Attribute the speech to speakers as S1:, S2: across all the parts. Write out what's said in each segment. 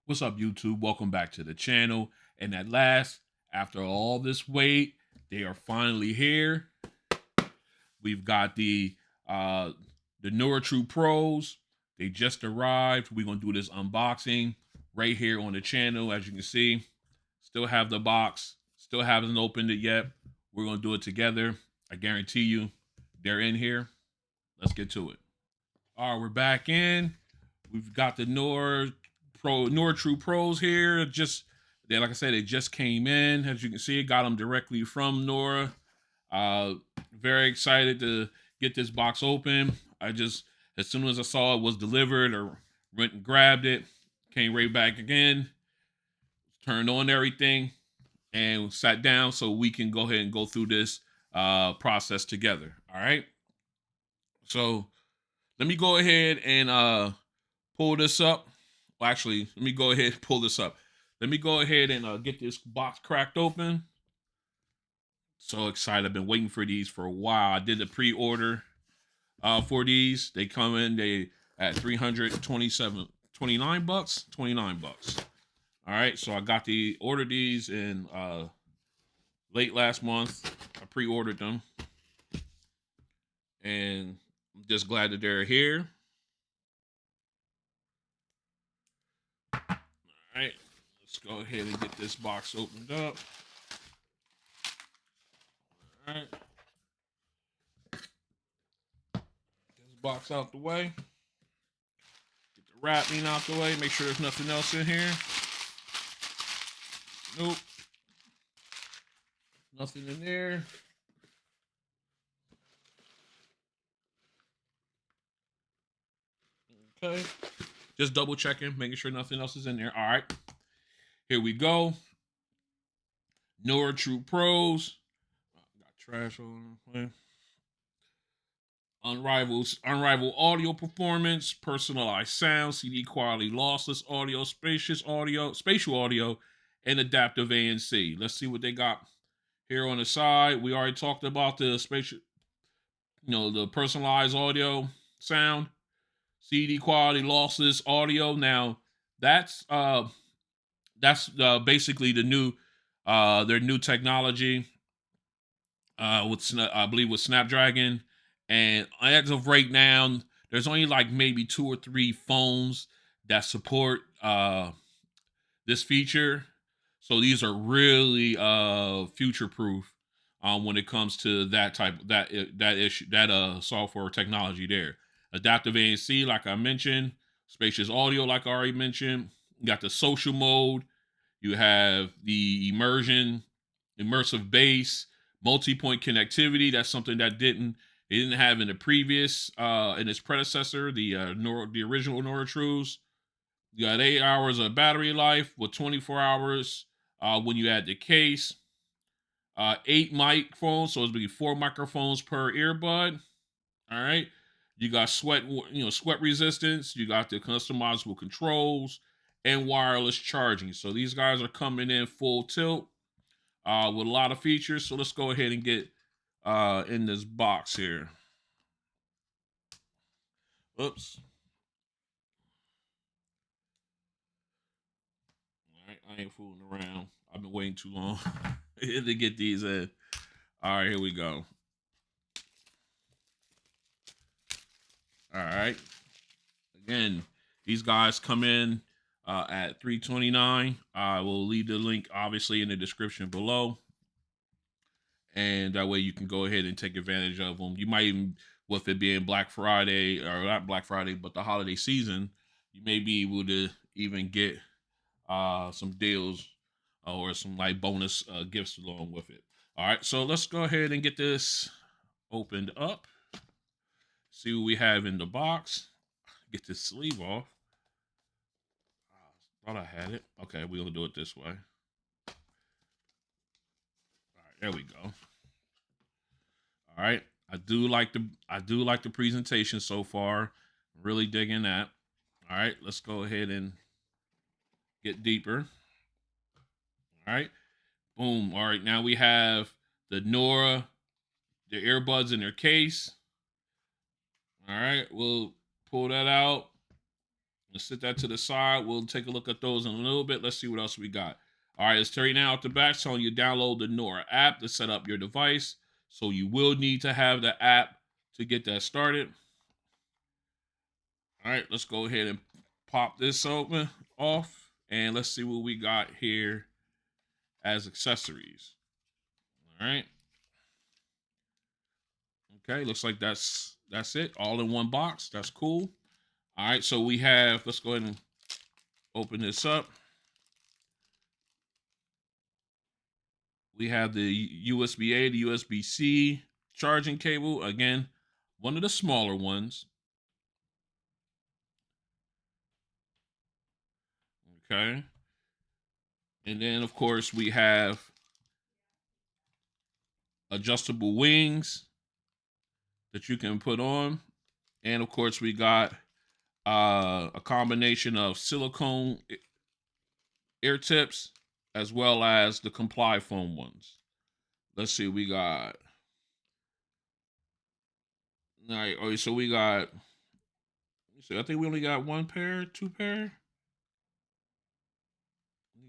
S1: What's up, YouTube? Welcome back to the channel. And at last, after all this wait, they are finally here. We've got the NuraTrue Pros. They just arrived. We're gonna do this unboxing right here on the channel. As you can see, still have the box, still haven't opened it yet. We're gonna do it together. I guarantee you, they're in here. Let's get to it. All right, we're back in. We've got the NuraTrue Pros here. Like I said, they just came in. As you can see, got them directly from Nora. Very excited to get this box open. As soon as I saw it was delivered, or went and grabbed it, came right back again, turned on everything, and sat down so we can go ahead and go through this process together. All right. So let me go ahead and pull this up. Well, actually, let me go ahead and pull this up. Let me go ahead and get this box cracked open. So excited. I've been waiting for these for a while. I did a pre-order for these. They come in, they at 29 bucks. All right, so I got ordered these in late last month. I pre-ordered them. And I'm just glad that they're here. All right, let's go ahead and get this box opened up. All right. Get this box out the way. Get the wrapping out the way. Make sure there's nothing else in here. Nope. Nothing in there. Okay. Just double checking, making sure nothing else is in there. All right. Here we go. NuraTrue Pros. Got trash on. Unrivaled audio performance, personalized sound, CD quality, lossless audio, spatial audio, and adaptive ANC. Let's see what they got here on the side. We already talked about the spatial, the personalized audio sound, CD quality, lossless audio. Now that's basically the new their new technology I believe with Snapdragon. And as of right now, there's only like maybe 2 or 3 phones that support this feature. So these are really future proof when it comes to that software technology there. Adaptive ANC, like I mentioned, spacious audio, like I already mentioned. You got the social mode. You have the immersive bass, multi-point connectivity. That's something that it didn't have in the previous in its predecessor, the original NuraTrues. You got 8 hours of battery life with 24 hours when you add the case. 8 microphones, so it's be 4 microphones per earbud. All right. You got sweat resistance. You got the customizable controls and wireless charging. So these guys are coming in full tilt with a lot of features. So let's go ahead and get in this box here. Oops. All right, I ain't fooling around. I've been waiting too long to get these in. All right, here we go. All right. Again, these guys come in at $329. I will leave the link obviously in the description below, and that way you can go ahead and take advantage of them. You might even, with it being Black Friday, or not Black Friday, but the holiday season, you may be able to even get some deals or some like bonus gifts along with it. All right, so let's go ahead and get this opened up. See what we have in the box. Get this sleeve off. Thought I had it. Okay, we're gonna do it this way. All right, there we go. All right, I do like the presentation so far. Really digging that. All right, let's go ahead and get deeper. All right, boom. All right, now we have the Nora, the earbuds in their case. All right, we'll pull that out. Let's set that to the side. We'll take a look at those in a little bit. Let's see what else we got. All right, it's straight now out the back, telling you download the Nura app to set up your device. So you will need to have the app to get that started. All right, let's go ahead and pop this open off, and let's see what we got here as accessories. All right. Okay, looks like that's it. All in one box. That's cool. All right, so we have, let's go ahead and open this up. We have the USB-A, the USB-C charging cable. Again, one of the smaller ones. Okay. And then, of course, we have adjustable wings that you can put on. And, of course, we got a combination of silicone ear tips as well as the Comply foam ones. Let's see, we got. All right, so we got. So I think we only got one pair, two pair.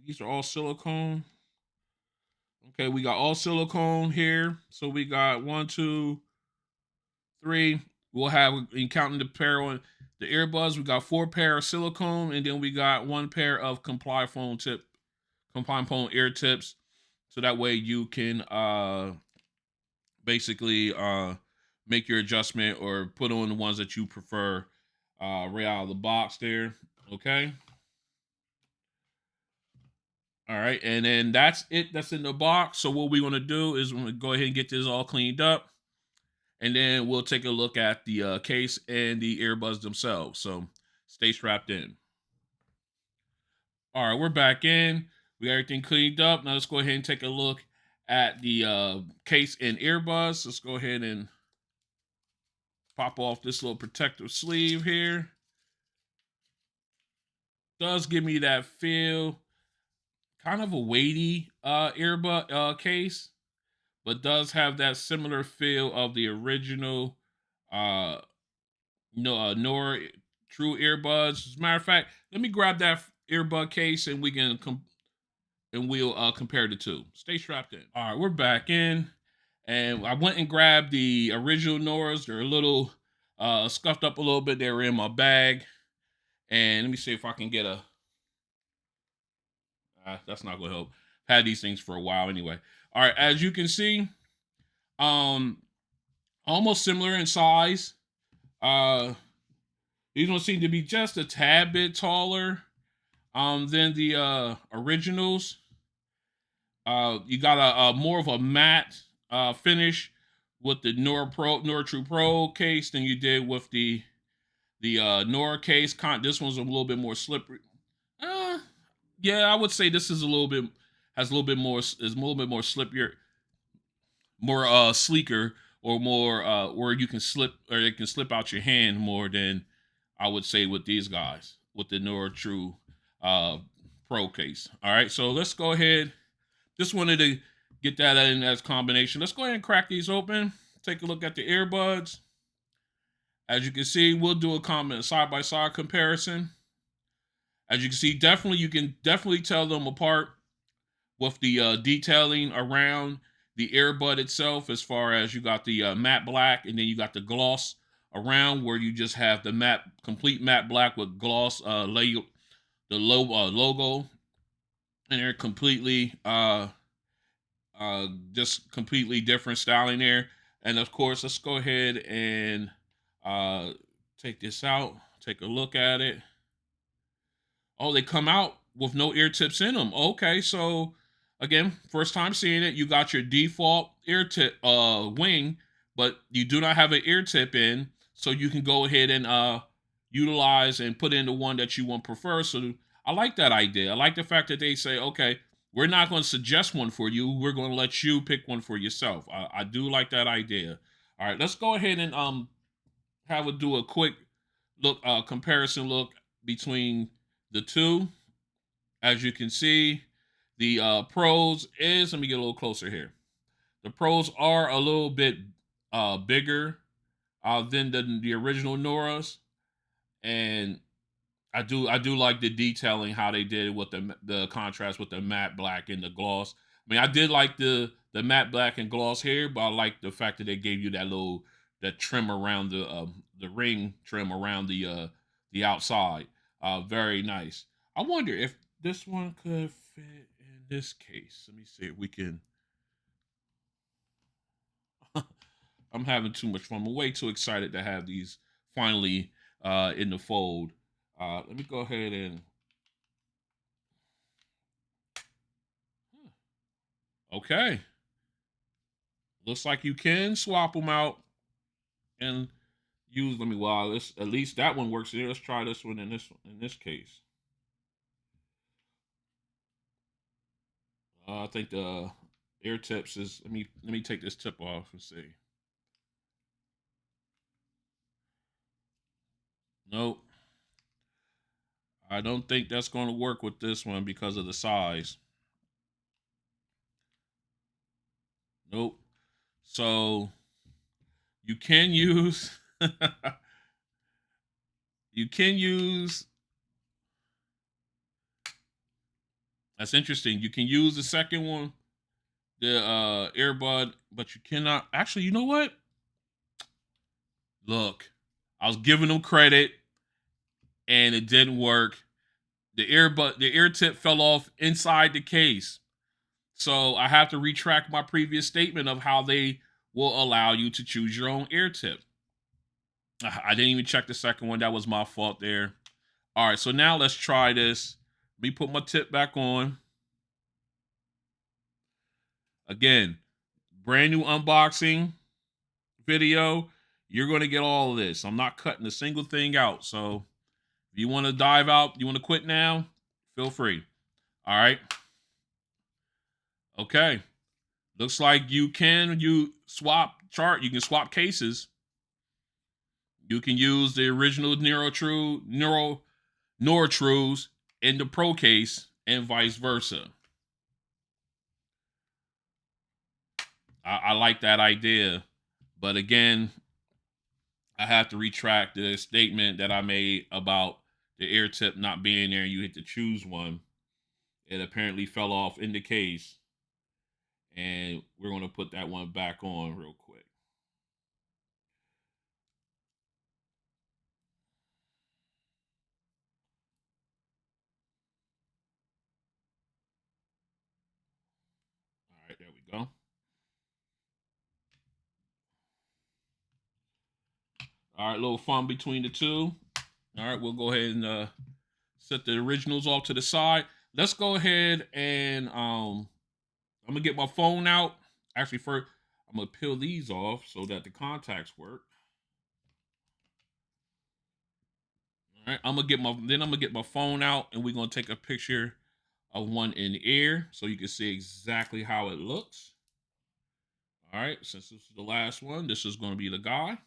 S1: These are all silicone. Okay, we got all silicone here. So we got 1, 2, 3. We'll have, in counting the pair on the earbuds, we got 4 pair of silicone, and then we got 1 pair of Comply foam ear tips. So that way you can basically make your adjustment or put on the ones that you prefer right out of the box there. Okay. All right, and then that's it. That's in the box. So what we want to do is we're going to go ahead and get this all cleaned up, and then we'll take a look at the case and the earbuds themselves. So stay strapped in. All right, we're back in. We got everything cleaned up. Now let's go ahead and take a look at the case and earbuds. Let's go ahead and pop off this little protective sleeve here. Does give me that feel, kind of a weighty earbud case, but does have that similar feel of the original Nora True earbuds. As a matter of fact, let me grab that earbud case and we can we'll compare the two. Stay strapped in. All right, we're back in, and I went and grabbed the original Noras. They're a little scuffed up a little bit. They were in my bag, and let me see if I can get a. That's not going to help. I've had these things for a while anyway. All right, as you can see, almost similar in size. These ones seem to be just a tad bit taller than the originals. You got a more of a matte finish with the NuraTrue Pro case than you did with the Nora case. This one's a little bit more slippery. Yeah, I would say this is a little bit more slippier, more sleeker, or more where you can slip, or it can slip out your hand more than I would say with these guys with the NuraTrue Pro case. All right, so let's go ahead. Just wanted to get that in as combination. Let's go ahead and crack these open. Take a look at the earbuds. As you can see, we'll do a side-by-side comparison. As you can see, you can definitely tell them apart with the detailing around the earbud itself, as far as you got the matte black, and then you got the gloss around, where you just have the complete matte black with gloss logo, and they're completely just completely different styling there. And of course, let's go ahead and take this out, take a look at it. Oh, they come out with no ear tips in them. Okay, so again, first time seeing it. You got your default ear tip wing, but you do not have an ear tip in, so you can go ahead and utilize and put in the one that you want prefer. So I like that idea. I like the fact that they say, okay, we're not going to suggest one for you. We're going to let you pick one for yourself. I do like that idea. All right, let's go ahead and do a quick look comparison look between the two. As you can see, the pros is, let me get a little closer here. The pros are a little bit bigger than the original Noras, and I do like the detailing how they did with the contrast with the matte black and the gloss. I mean, I did like the matte black and gloss here, but I like the fact that they gave you that little that trim around the ring trim around the outside. Very nice. I wonder if this one could fit in this case. Let me see if we can. I'm having too much fun. I'm way too excited to have these finally in the fold. Let me go ahead and. Okay. Looks like you can swap them out and use. Let me. Wow, this at least that one works here. Let's try this one in this case. I think the air tips is. Let me take this tip off and see. Nope. I don't think that's going to work with this one because of the size. Nope. So you can use you can use that's interesting. You can use the second one, the earbud, but you cannot actually, you know what? Look, I was giving them credit and it didn't work. The ear tip fell off inside the case. So I have to retract my previous statement of how they will allow you to choose your own ear tip. I didn't even check the second one. That was my fault there. All right, so now let's try this. Let me put my tip back on. Again, brand new unboxing video. You're going to get all of this. I'm not cutting a single thing out. So if you want to dive out, you want to quit now, feel free. All right. Okay. Looks like you swap chart. You can swap cases. You can use the original NuraTrues in the Pro case and vice versa. I like that idea. But again, I have to retract the statement that I made about the ear tip not being there. You had to choose one. It apparently fell off in the case. And we're going to put that one back on real quick. All right, there we go. All right, little fun between the two. All right, we'll go ahead and set the originals off to the side. Let's go ahead and I'm gonna get my phone out. Actually, first I'm gonna peel these off so that the contacts work. All right, I'm gonna get my phone out and we're gonna take a picture of one in the air so you can see exactly how it looks. All right, since this is the last one, this is gonna be the guy.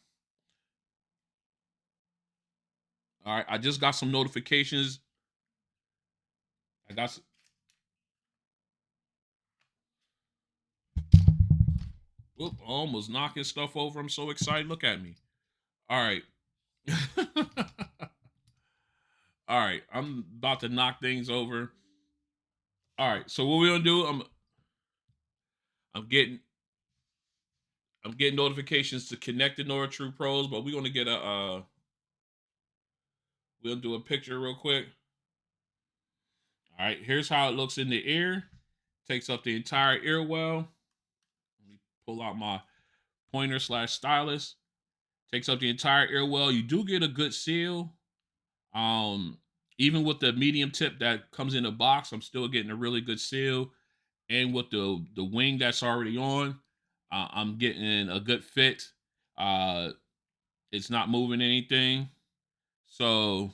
S1: All right, I just got some notifications. I got. Whoop, almost knocking stuff over. I'm so excited. Look at me. All right. All right. I'm about to knock things over. All right. So what we're gonna do? I'm getting I'm getting notifications to connect the NuraTrue Pros, but we're gonna get a we'll do a picture real quick. All right. Here's how it looks in the ear. Takes up the entire ear well. Let me pull out my pointer / stylus. Takes up the entire ear well. You do get a good seal. Um, Even with the medium tip that comes in the box, I'm still getting a really good seal. And with the wing that's already on, I'm getting a good fit. Uh, it's not moving anything. So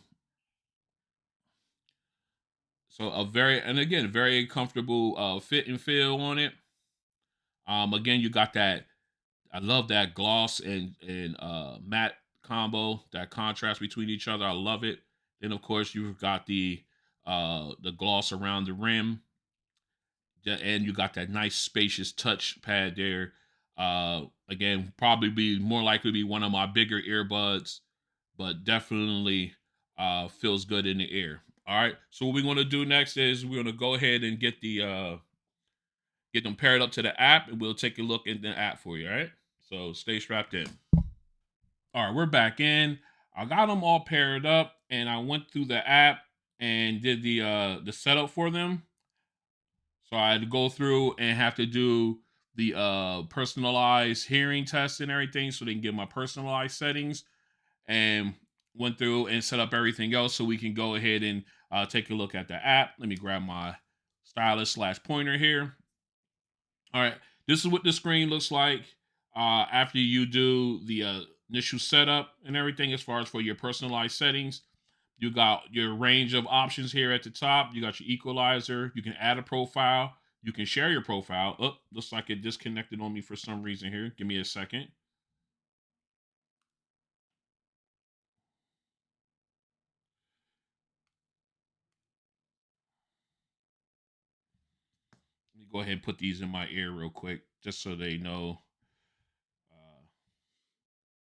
S1: a very, and again, very comfortable fit and feel on it. Again, you got that. I love that gloss and matte combo, that contrast between each other. I love it. Then of course you've got the gloss around the rim, and you got that nice spacious touch pad there. Again, probably be more likely to be one of my bigger earbuds, but definitely feels good in the ear. All right. So what we're going to do next is we're going to go ahead and get them paired up to the app, and we'll take a look in the app for you. All right. So stay strapped in. All right, we're back in. I got them all paired up, and I went through the app and did the setup for them. So I had to go through and have to do the personalized hearing test and everything, so they can get my personalized settings, and went through and set up everything else so we can go ahead and take a look at the app. Let me grab my stylus / pointer here. All right, this is what the screen looks like after you do the initial setup and everything. As far as for your personalized settings, you got your range of options here at the top. You got your equalizer. You can add a profile. You can share your profile. Oh, looks like it disconnected on me for some reason here. Give me a second. Let me go ahead and put these in my ear real quick, just so they know. Uh,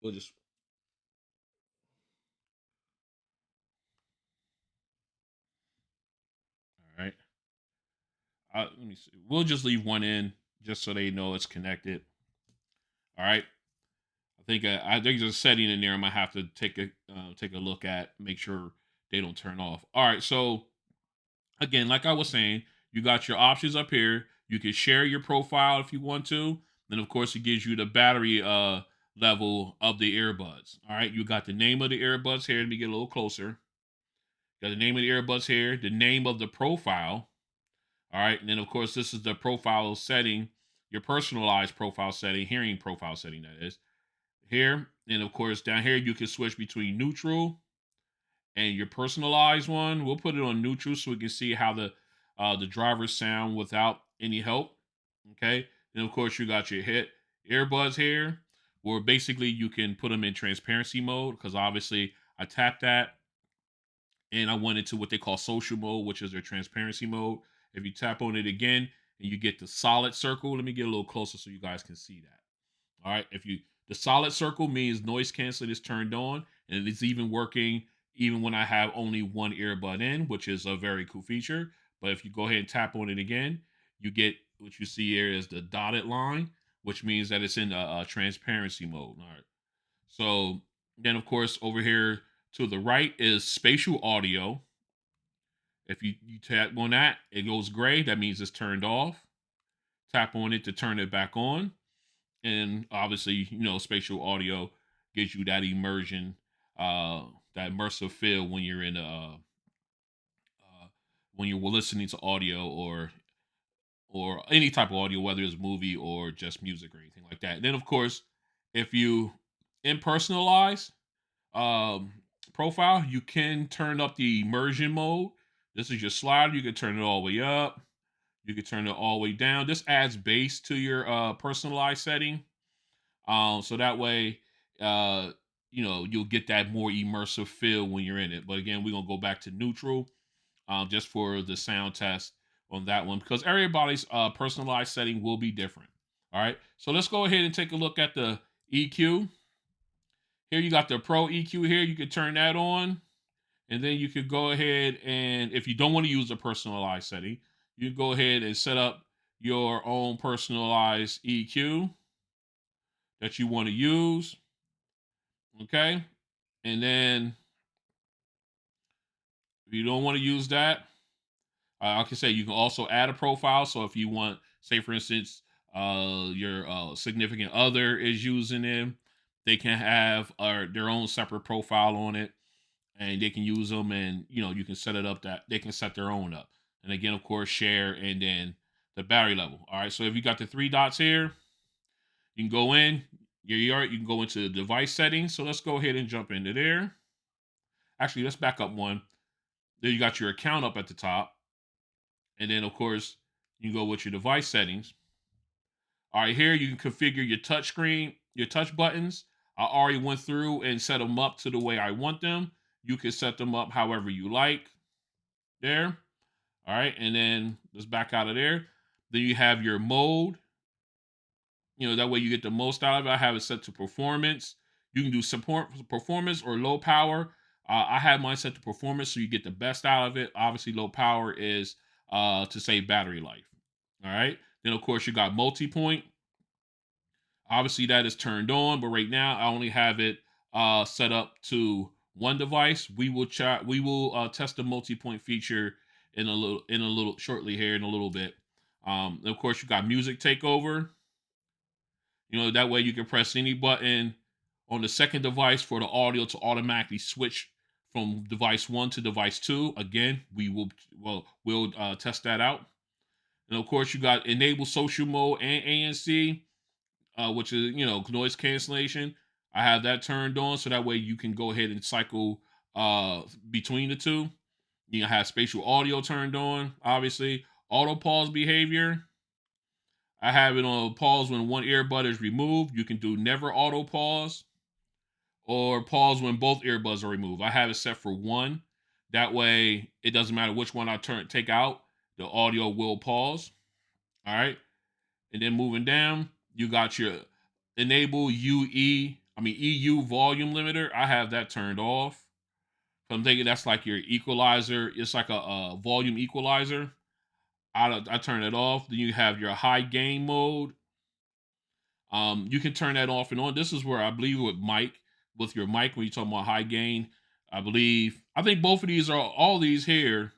S1: we'll just all right. Let me see. We'll just leave one in just so they know it's connected. All right. I think there's a setting in there I might have to take a look at, make sure they don't turn off. All right. So again, like I was saying, you got your options up here. You can share your profile if you want to. Then of course it gives you the battery level of the earbuds. All right. You got the name of the earbuds here. Let me get a little closer. Got the name of the earbuds here, the name of the profile. All right. And then, of course, this is the profile setting, your personalized profile setting, hearing profile setting, that is. Here. And, of course, down here, you can switch between neutral and your personalized one. We'll put it on neutral so we can see how the drivers sound without any help. Okay. And, of course, you got your hit earbuds here, where basically you can put them in transparency mode because obviously I tapped that and I went into what they call social mode, which is their transparency mode. If you tap on it again and you get the solid circle, let me get a little closer so you guys can see that. All right, if you the solid circle means noise canceling is turned on, and it's even working even when I have only one earbud in, which is a very cool feature. But if you go ahead and tap on it again, you get what you see here is the dotted line, which means that it's in a transparency mode. All right. So then, of course, over here to the right is spatial audio. If you tap on that, it goes gray. That means it's turned off. Tap on it to turn it back on. And obviously, spatial audio gives you that immersion, that immersive feel when you're in when you're listening to audio or any type of audio, whether it's movie or just music or anything like that. And then, of course, if you impersonalize um, profile, you can turn up the immersion mode. This is your slider. You can turn it all the way up. You can turn it all the way down. This adds bass to your personalized setting. So that way, uh, you'll get that more immersive feel when you're in it. But again, we're gonna go back to neutral, just for the sound test on that one because everybody's personalized setting will be different. All right, so let's go ahead and take a look at the EQ. Here you got the Pro EQ here. You can turn that on. And then you could go ahead and, if you don't want to use a personalized setting, you can go ahead and set up your own personalized EQ that you want to use. Okay. And then if you don't want to use that, like I say, you can also add a profile. So if you want, say, for instance, your significant other is using it, they can have their own separate profile on it and they can use them and you can set it up that they can set their own up, and again of course share, and then the battery level. All right, so if you got the three dots here, you can go in you can go into the device settings. So let's go ahead and jump into there. Actually, let's back up one. There you got your account up at the top, and then of course you can go with your device settings. All right, here you can configure your touch screen, your touch buttons. I already went through and set them up to the way I want them. You can set them up however you like there. All right, and then let's back out of there. Then you have your mode. That way you get the most out of it. I have it set to performance. You can do support performance or low power. I have mine set to performance so you get the best out of it. Obviously, low power is to save battery life. All right. Then of course you got multi-point. Obviously that is turned on, but right now I only have it set up to one device. We will chat. We will test the multi-point feature in a little shortly here in a little bit. And of course you got music takeover. You know, that way you can press any button on the second device for the audio to automatically switch from device one to device two. Again, we'll test that out. And of course, you got enable social mode and ANC, which is noise cancellation. I have that turned on so that way you can go ahead and cycle between the two. You have spatial audio turned on, obviously. Auto pause behavior. I have it on pause when one earbud is removed. You can do never auto pause or pause when both earbuds are removed. I have it set for one. That way, it doesn't matter which one I take out, the audio will pause. All right. And then moving down, you got your enable EU volume limiter. I have that turned off. So I'm thinking that's like your equalizer. It's like a volume equalizer. I turn it off. Then you have your high gain mode. You can turn that off and on. This is where I believe with your mic, when you talk about high gain, I think both of these are all these here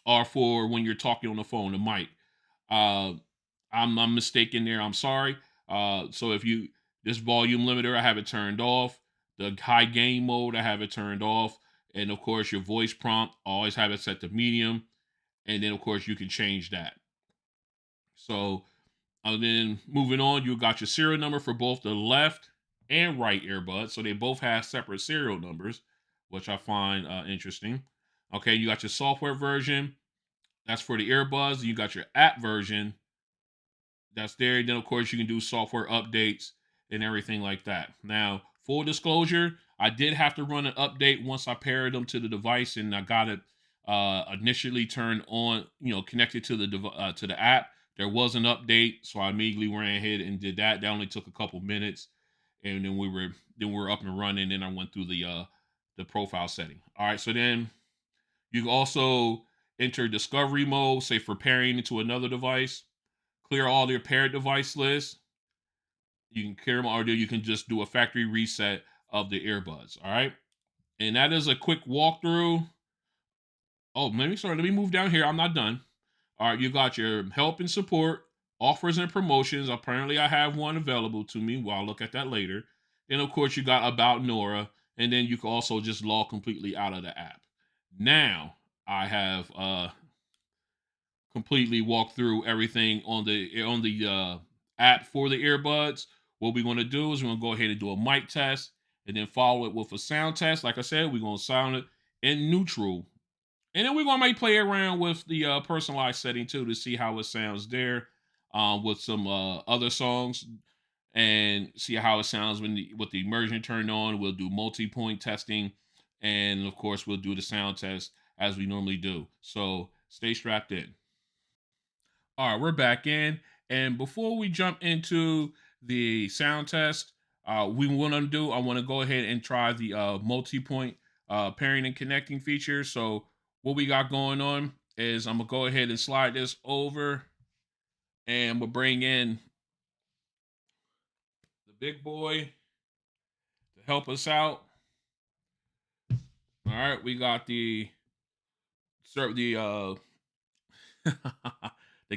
S1: are for when you're talking on the phone, the mic. Uh, I'm mistaken there. I'm sorry. So if you this volume limiter, I have it turned off. The high gain mode, I have it turned off. And of course, your voice prompt, I always have it set to medium. And then of course you can change that. So then moving on, you got your serial number for both the left and right earbuds. So they both have separate serial numbers, which I find interesting. Okay, you got your software version. That's for the earbuds. You got your app version. That's there. Then, of course, you can do software updates and everything like that. Now, full disclosure, I did have to run an update once I paired them to the device and I got it initially turned on, connected to the app. There was an update, so I immediately ran ahead and did that. That only took a couple minutes, and then we were up and running. And I went through the profile setting. All right, so then you can also enter discovery mode, say for pairing into another device. Clear all your paired device lists. You can clear them, or you can just do a factory reset of the earbuds. All right, and that is a quick walkthrough. Oh, let me move down here. I'm not done. All right, you got your help and support, offers and promotions. Apparently, I have one available to me. Well, I'll look at that later. And of course, you got about Nora, and then you can also just log completely out of the app. Now, I have completely walked through everything on the app for the earbuds. What we're going to do is we're going to go ahead and do a mic test, and then follow it with a sound test. Like I said, we're going to sound it in neutral. And then we're gonna maybe play around with the personalized setting too to see how it sounds there, with some other songs, and see how it sounds with the immersion turned on. We'll do multi-point testing, and of course we'll do the sound test as we normally do. So stay strapped in. All right, we're back in, and before we jump into the sound test, we want to do. I want to go ahead and try the multi-point pairing and connecting feature. So what we got going on is I'm gonna go ahead and slide this over, and we'll bring in the big boy to help us out. All right, we got the the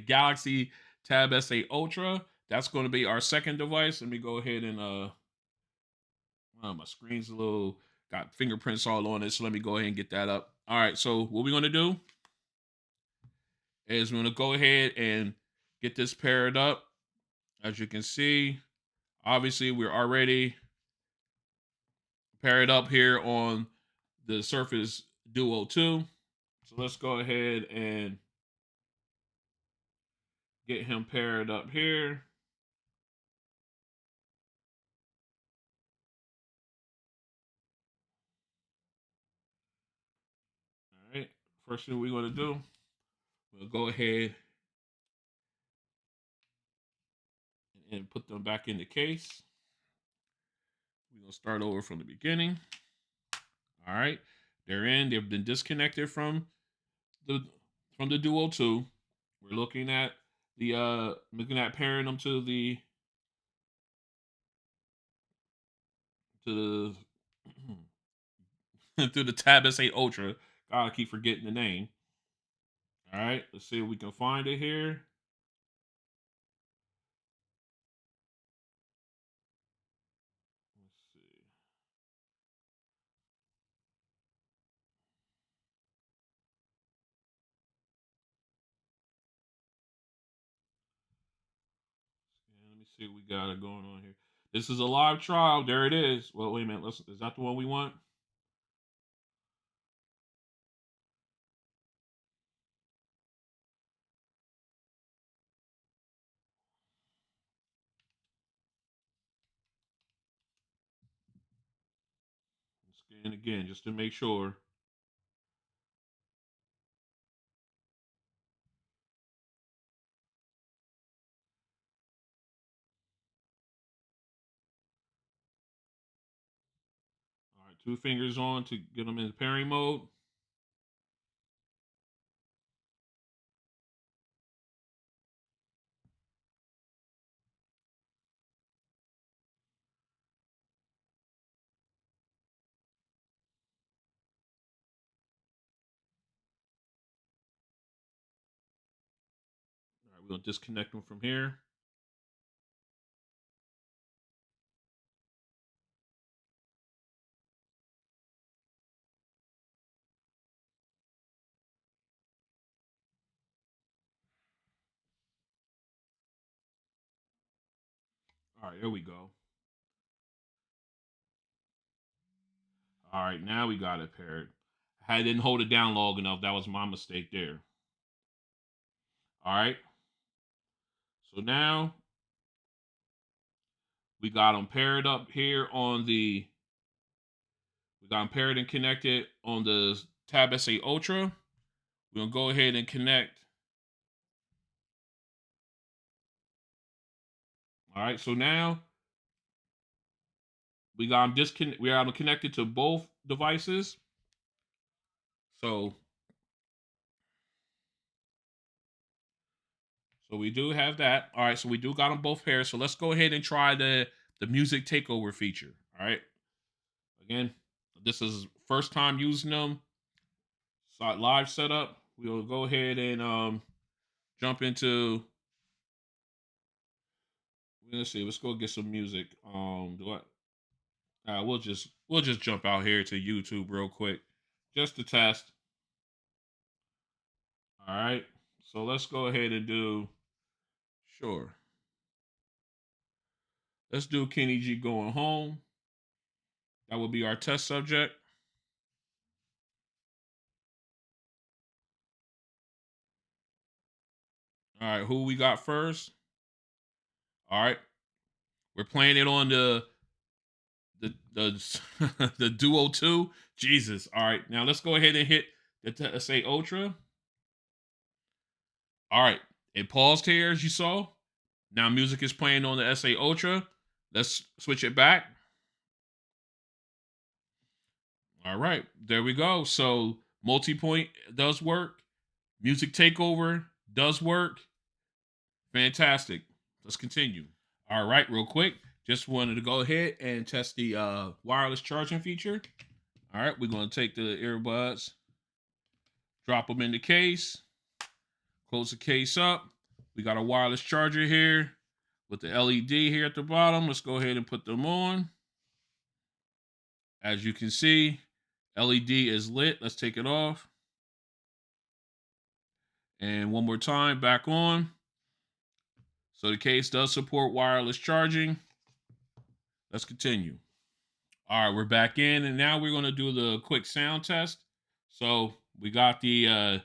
S1: Galaxy Tab S8 Ultra. That's going to be our second device. Let me go ahead and my screen's a little got fingerprints all on it, so let me go ahead and get that up. All right, so what we're going to do is we're going to go ahead and get this paired up. As you can see, obviously we're already paired up here on the Surface Duo 2. So let's go ahead and get him paired up here. All right, first thing we're going to do, we'll go ahead and put them back in the case. We're going to start over from the beginning. All right. They're in. They've been disconnected from the Duo 2. We're looking at pairing them to the through the Tab S8 Ultra. God, I keep forgetting the name. All right, let's see if we can find it here. Let's see. Let me see what we got going on here. This is a live trial. There it is. Well, wait a minute. Is that the one we want? Scan again just to make sure. All right, 2 fingers on to get them in pairing mode. All right, we're gonna disconnect them from here. All right, there we go. All right, now we got it paired. I didn't hold it down long enough. That was my mistake there. All right. So now we got them paired up here on the. We got them paired and connected on the Tab S8 Ultra. We're gonna go ahead and connect. All right. So now we got them disconnect. We are connected to both devices. So we do have that. All right, so we do got them both pairs. So let's go ahead and try the music takeover feature. All right. Again, this is first time using them. So live setup. We'll go ahead and jump into. Let's see. Let's go get some music. Do I? We'll just jump out here to YouTube real quick, just to test. All right. So let's go ahead and do. Sure. Let's do Kenny G going home. That will be our test subject. All right, who we got first? All right, we're playing it on the the Duo 2. Jesus. All right, now let's go ahead and hit the say Ultra. All right, it paused here as you saw. Now music is playing on the SA Ultra. Let's switch it back. All right, there we go. So multi-point does work. Music takeover does work. Fantastic. Let's continue. All right, real quick. Just wanted to go ahead and test the wireless charging feature. All right, we're going to take the earbuds, drop them in the case, close the case up. We got a wireless charger here with the LED here at the bottom. Let's go ahead and put them on. As you can see, LED is lit. Let's take it off. And one more time, back on. So the case does support wireless charging. Let's continue. All right, we're back in, and now we're going to do the quick sound test. So we got the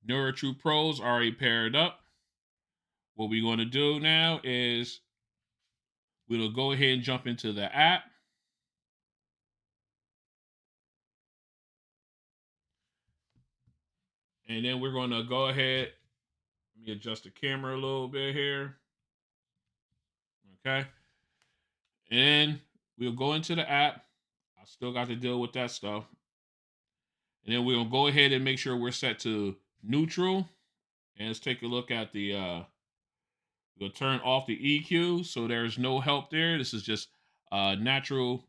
S1: NuraTrue Pros already paired up. What we're going to do now is we'll go ahead and jump into the app. And then we're going to go ahead. Let me adjust the camera a little bit here. Okay. And we'll go into the app. I still got to deal with that stuff. And then we're gonna go ahead and make sure we're set to neutral. And let's take a look at the we'll turn off the EQ, so there's no help there. This is just natural,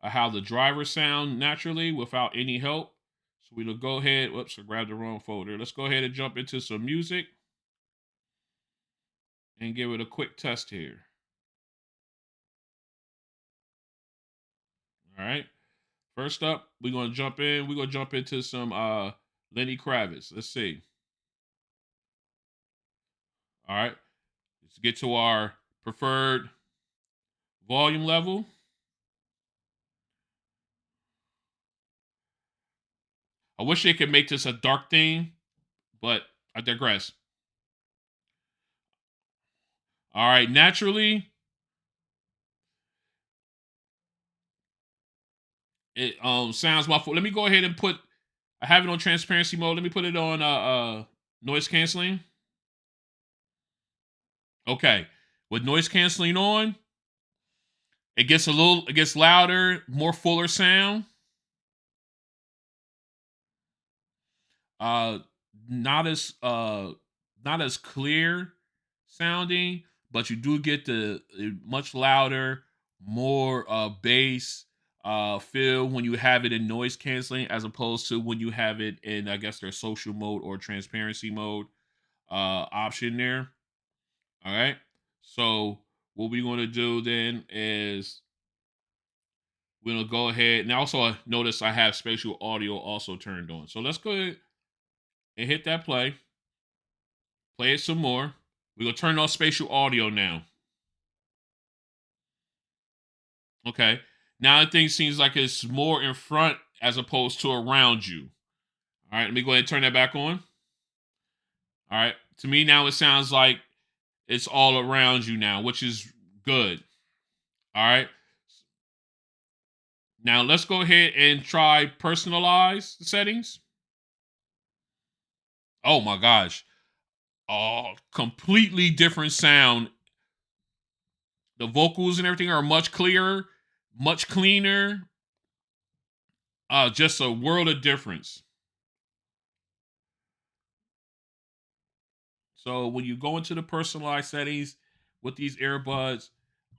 S1: how the drivers sound naturally without any help. So we'll go ahead. Whoops, I grabbed the wrong folder. Let's go ahead and jump into some music and give it a quick test here. All right. First up, we're gonna jump in. We're gonna jump into some Lenny Kravitz. Let's see. All right. Let's get to our preferred volume level. I wish they could make this a dark theme, but I digress. All right, naturally, it sounds muffled. Let me go ahead and put. I have it on transparency mode. Let me put it on noise canceling. Okay, with noise canceling on, it gets it gets louder, more fuller sound. Uh, not as not as clear sounding, but you do get the much louder, more bass feel when you have it in noise canceling, as opposed to when you have it in, I guess, their social mode or transparency mode option there. All right. So what we're going to do then is we're going to go ahead, and also notice I have spatial audio also turned on. So let's go ahead and hit that play. Play it some more. We're going to turn on spatial audio now. Okay. Now the thing seems like it's more in front as opposed to around you. All right. Let me go ahead and turn that back on. All right. To me now it sounds like it's all around you now, which is good. All right. Now let's go ahead and try personalize the settings. Oh my gosh. Oh, completely different sound. The vocals and everything are much clearer, much cleaner. Just a world of difference. So when you go into the personalized settings with these earbuds,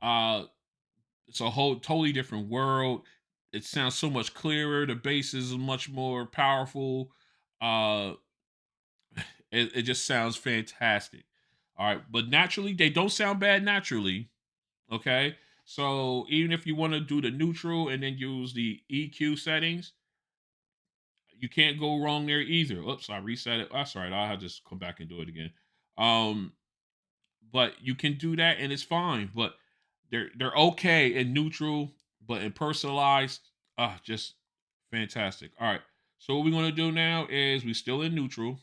S1: uh, it's a whole totally different world. It sounds so much clearer. The bass is much more powerful. Uh, it just sounds fantastic. All right, but naturally, they don't sound bad naturally. Okay, so even if you want to do the neutral and then use the EQ settings, you can't go wrong there either. Oops, I reset it. That's all right. I'll just come back and do it again. Um, but you can do that and it's fine. But they're okay in neutral, but in personalized, just fantastic. All right. So what we're gonna do now is we still in neutral.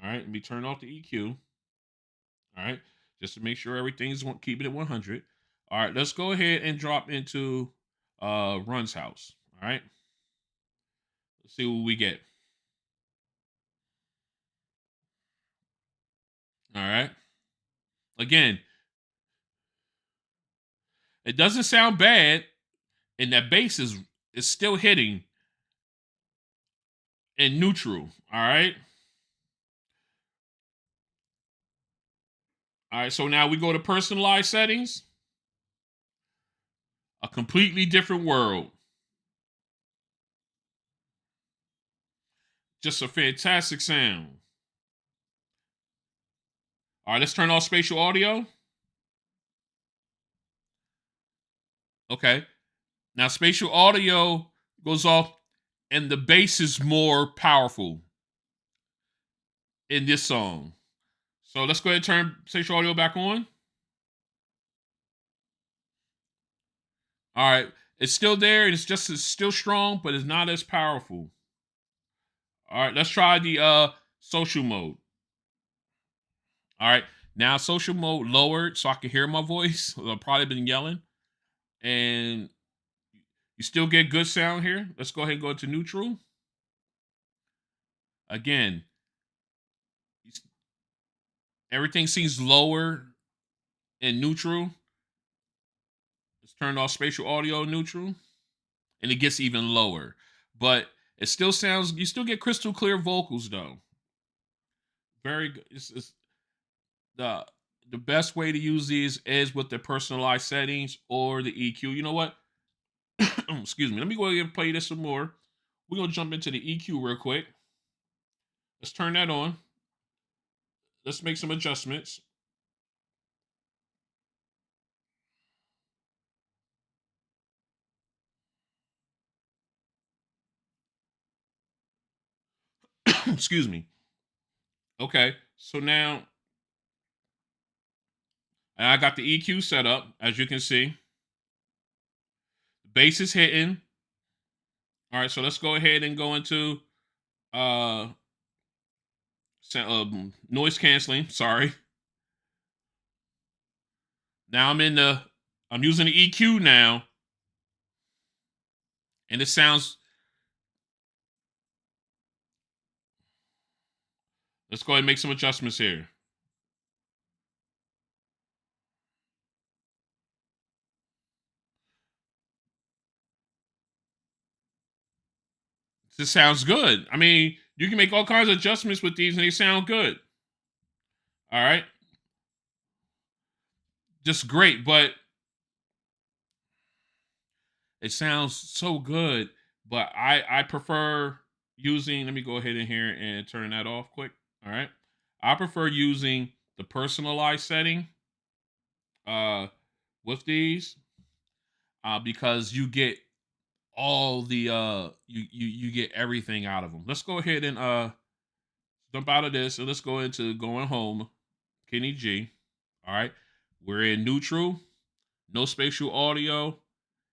S1: All right, let me turn off the EQ. All right, just to make sure everything's keeping it 100. All right, let's go ahead and drop into Run's house. All right, let's see what we get. All right, again, it doesn't sound bad, and that bass is still hitting in neutral. All right. All right. So now we go to personalized settings. A completely different world. Just a fantastic sound. All right. Let's turn off spatial audio. Okay. Now spatial audio goes off, and the bass is more powerful in this song. So let's go ahead and turn spatial audio back on. All right. It's still there. It's still strong, but it's not as powerful. All right. Let's try the social mode. All right. Now social mode lowered so I can hear my voice. I've probably been yelling. And you still get good sound here. Let's go ahead and go into neutral. Again, everything seems lower in neutral. Let's turn off spatial audio neutral. And it gets even lower. But It still sounds, you still get crystal clear vocals though. Very good. It's the the best way to use these is with the personalized settings or the EQ. You know what? Excuse me. Let me go ahead and play this some more. We're gonna jump into the EQ real quick. Let's turn that on. Let's make some adjustments. Excuse me. Okay, so now I got the EQ set up, as you can see. The bass is hitting. All right, so let's go ahead and go into uh, noise canceling. Sorry. Now I'm using the EQ now, and it sounds. Let's go ahead and make some adjustments here. This sounds good. I mean, you can make all kinds of adjustments with these, and they sound good. All right, just great, but it sounds so good. But I prefer using. Let me go ahead in here and turn that off quick. All right, I prefer using the personalized setting uh, with these because you get all the you get everything out of them. Let's go ahead and jump out of this and let's go into going home. Kenny G. All right, we're in neutral, no spatial audio,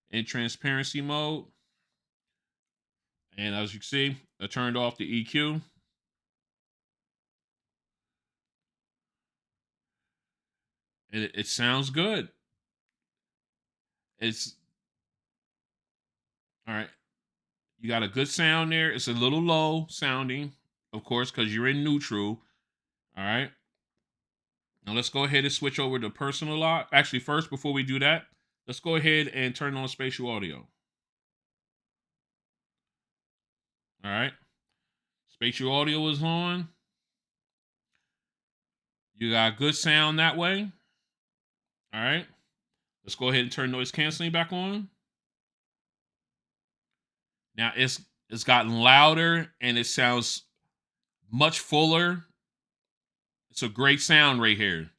S1: and transparency mode. And as you can see, I turned off the EQ. And it sounds good. It's all right. You got a good sound there. It's a little low sounding, of course, because you're in neutral. All right. Now let's go ahead and switch over to personal lot. Actually, first, before we do that, let's go ahead and turn on spatial audio. All right. Spatial audio is on. You got good sound that way. All right. Let's go ahead and turn noise canceling back on. Now it's gotten louder and it sounds much fuller. It's a great sound right here.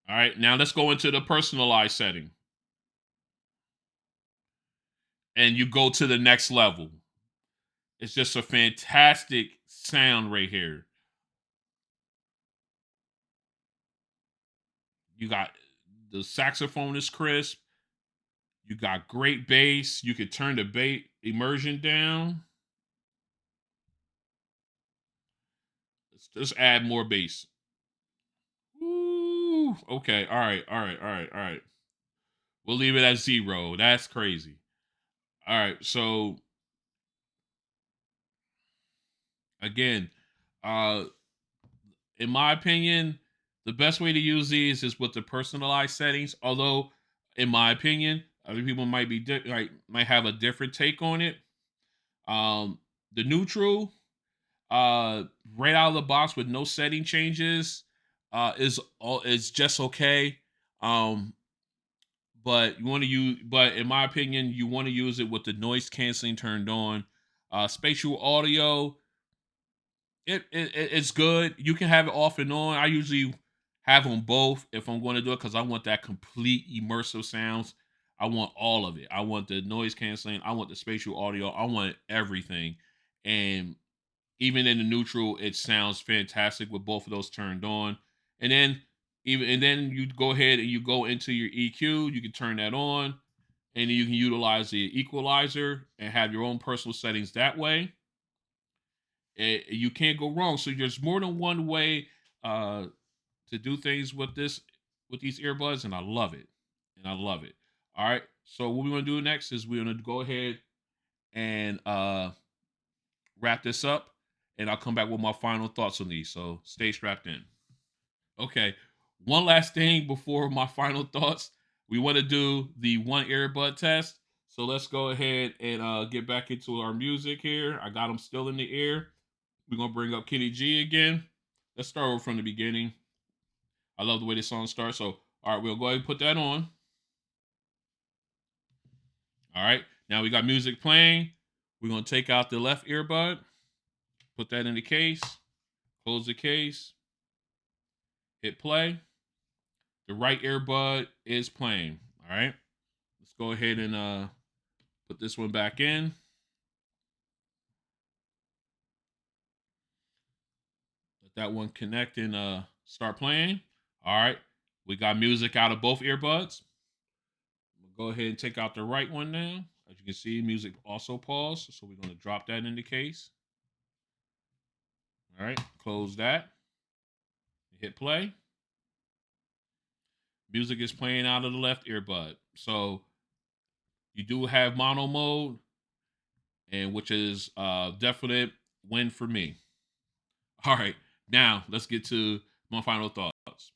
S1: All right. Now let's go into the personalized setting. And you go to the next level. It's just a fantastic sound right here. You got the saxophone is crisp. You got great bass. You can turn the bass immersion down. Let's just add more bass. Ooh, okay. All right. All right. All right. All right. We'll leave it at 0. That's crazy. All right. So again, uh, in my opinion, the best way to use these is with the personalized settings. Although, in my opinion, other people might be might have a different take on it. The neutral, right out of the box with no setting changes, is just okay. Um, but you want to use, but in my opinion, you want to use it with the noise canceling turned on. Spatial audio, it's good. You can have it off and on. I usually have them both if I'm going to do it because I want that complete immersive sounds. I want all of it. I want the noise canceling. I want the spatial audio. I want everything. And even in the neutral, it sounds fantastic with both of those turned on. And then and then you go ahead and you go into your EQ. You can turn that on, and then you can utilize the equalizer and have your own personal settings that way. You can't go wrong. So there's more than one way to do things with these earbuds, and I love it. And I love it. All right. So what we're gonna do next is we're gonna go ahead and wrap this up, and I'll come back with my final thoughts on these. So stay strapped in. Okay. One last thing before my final thoughts. We want to do the one earbud test. So let's go ahead and get back into our music here. I got them still in the ear. We're gonna bring up Kenny G again. Let's start over from the beginning. I love the way this song starts. So, all right, we'll go ahead and put that on. All right, now we got music playing. We're gonna take out the left earbud, put that in the case, close the case, hit play. The right earbud is playing. All right, let's go ahead and put this one back in. Let that one connect and start playing. All right, we got music out of both earbuds. We'll go ahead and take out the right one now. As you can see, music also paused. So we're going to drop that in the case. All right, close that. Hit play. Music is playing out of the left earbud. So you do have mono mode, and which is a definite win for me. All right, now let's get to my final thoughts.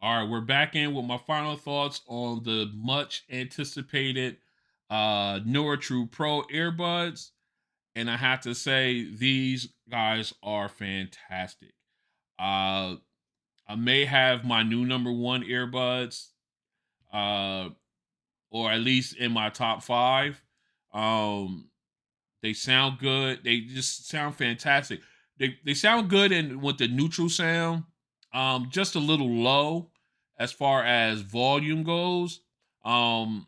S1: All right, we're back in with my final thoughts on the much anticipated NuraTrue Pro earbuds. And I have to say, these guys are fantastic. Uh, I may have my new number one earbuds, uh, or at least in my top five. Um, they sound good. They just sound fantastic. They sound good in with the neutral sound. Just a little low as far as volume goes. Um,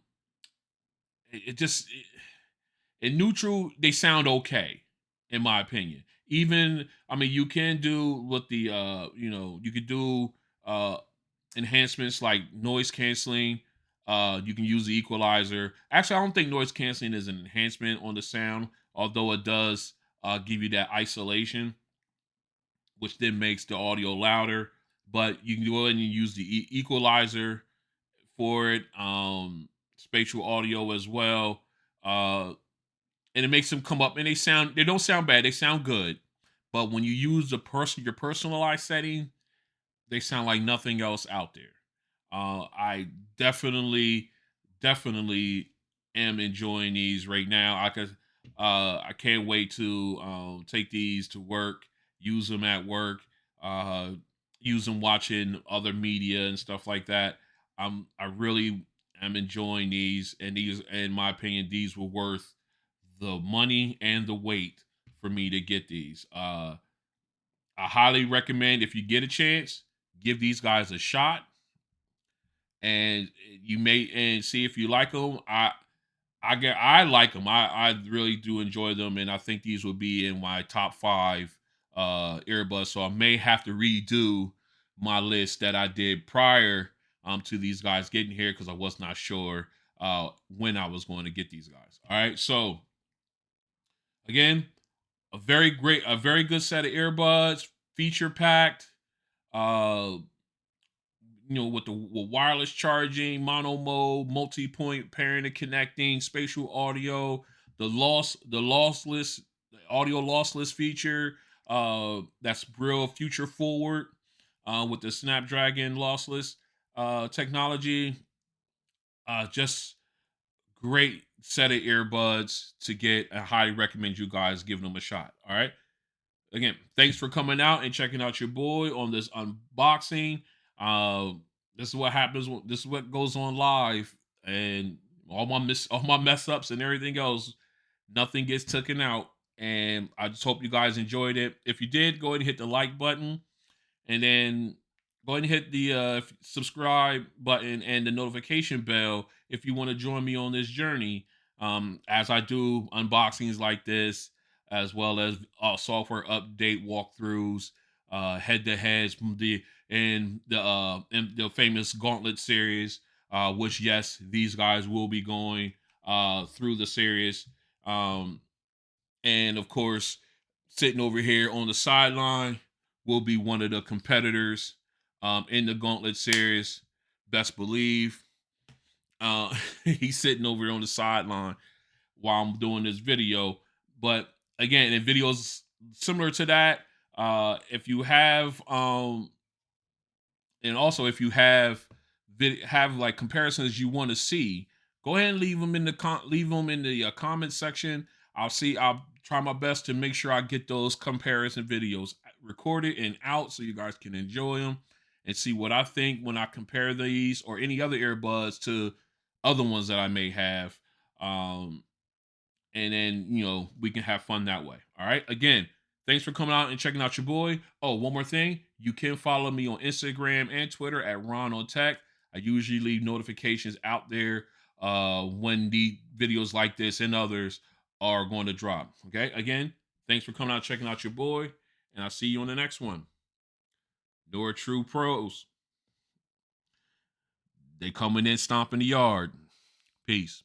S1: it just in neutral they sound okay, in my opinion. Even I mean, you can do with the you could do uh enhancements like noise canceling. You can use the equalizer. Actually, I don't think noise canceling is an enhancement on the sound, although it does give you that isolation, which then makes the audio louder. But you can go ahead and use the equalizer for it. Spatial audio as well. And it makes them come up, and they don't sound bad. They sound good. But when you use your personalized setting, they sound like nothing else out there. I definitely am enjoying these right now. I can't wait to take these to work, use them at work, uh, use them watching other media and stuff like that. I really am enjoying these, and these, in my opinion, these were worth the money and the wait for me to get these. I highly recommend, if you get a chance, give these guys a shot, and you may and see if you like them. I like them. I really do enjoy them, and I think these would be in my top five earbuds. So I may have to redo my list that I did prior to these guys getting here, because I was not sure when I was going to get these guys. All right, so again, a very good set of earbuds, feature packed. Uh, with with wireless charging, mono mode, multi-point pairing and connecting, spatial audio, the lossless audio lossless feature. That's real future forward. With the Snapdragon lossless technology. Just great set of earbuds to get. I highly recommend you guys giving them a shot. All right. Again, thanks for coming out and checking out your boy on this unboxing. Uh, this is what happens. This is what goes on live, and all my mess ups and everything else, nothing gets taken out. And I just hope you guys enjoyed it. If you did, go ahead and hit the like button, and then go ahead and hit the subscribe button and the notification bell if you want to join me on this journey, as I do unboxings like this, as well as software update walkthroughs, head to heads from the famous Gauntlet series, which, yes, these guys will be going through the series. um, and of course, sitting over here on the sideline will be one of the competitors in the Gauntlet series. Best believe. He's sitting over on the sideline while I'm doing this video. But again, in videos similar to that, if you have and also if you have have like comparisons you want to see, go ahead and leave them in the comment section. I'll try my best to make sure I get those comparison videos recorded and out so you guys can enjoy them and see what I think when I compare these or any other earbuds to other ones that I may have. And then we can have fun that way. All right. Again, thanks for coming out and checking out your boy. Oh, one more thing. You can follow me on Instagram and Twitter at RonOnTech. I usually leave notifications out there when the videos like this and others are going to drop. Okay. Again, thanks for coming out and checking out your boy. And I'll see you on the next one. NuraTrue Pros. They coming in stomping the yard. Peace.